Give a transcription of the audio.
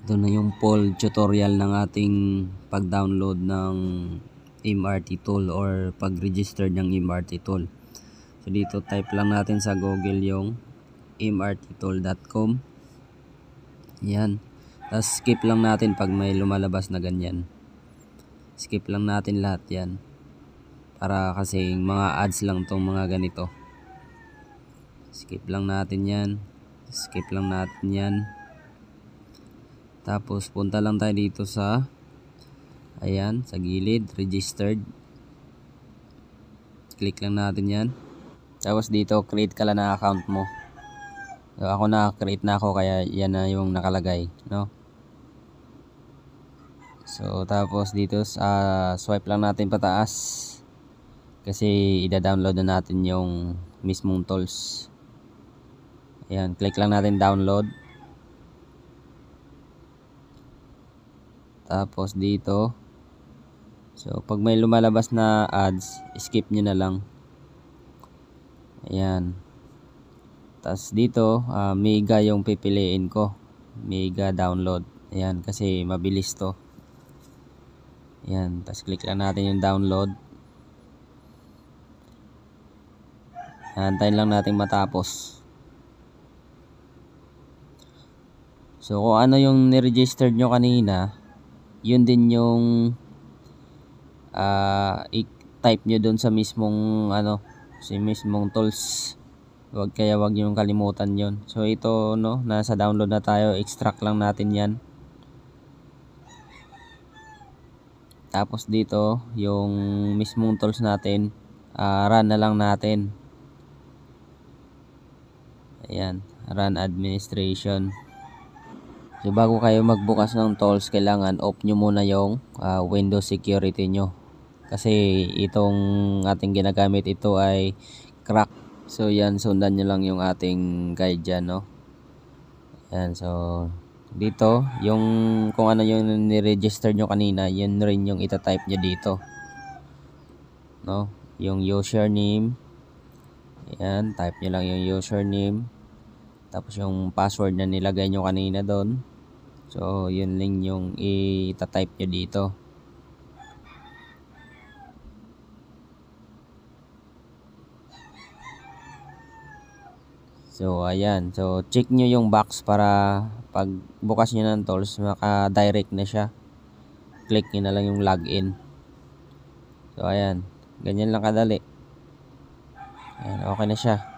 Ito na yung full tutorial ng ating pag-download ng MRT tool or pag-register ng MRT tool. So dito type lang natin sa Google yung mrttool.com. Yan. Tapos skip lang natin pag may lumalabas na ganyan. Skip lang natin lahat yan. Para kasi mga ads lang tong mga ganito. Skip lang natin yan. Skip lang natin yan. Tapos punta lang tayo dito sa ayan, sa gilid, registered. Click lang natin yan. Tapos dito, create ka lang na account mo. So, ako na-create na ako kaya yan na yung nakalagay, no? So, tapos dito swipe lang natin pataas. Kasi ida-download na natin yung mismong tools. Ayan, click lang natin download. Tapos dito, so pag may lumalabas na ads, skip nyo na lang. Ayan. Tapos dito, mega yung pipiliin ko. Mega download. Ayan, kasi mabilis to. Ayan, tapos click lang natin yung download. Antayin lang natin matapos. So kung ano yung niregistered nyo kanina, yun din yung i-type nyo dun sa mismong mismong tools. Wag nyo kalimutan yon. So ito, no, nasa download na tayo, extract lang natin yan. Tapos dito yung mismong tools natin, run na lang natin. Ayan, run administration. So bago kayo magbukas ng tools, kailangan off nyo muna yung Windows security nyo. Kasi itong ating ginagamit, ito ay crack. So yan, sundan nyo lang yung ating guide dyan, no? Yan, so dito, yung kung ano yung ni-register nyo kanina, yun rin yung ita-type nyo dito, no? Yung username. Yan, type nyo lang yung username. Tapos yung password na nilagay nyo kanina doon. So yun lang yung ita-type nyo dito. So ayan, so check nyo yung box para pag bukas nyo ng tools, maka-direct na siya. Click nyo na lang yung login. So ayan, ganyan lang kadali. Ayan, okay na siya.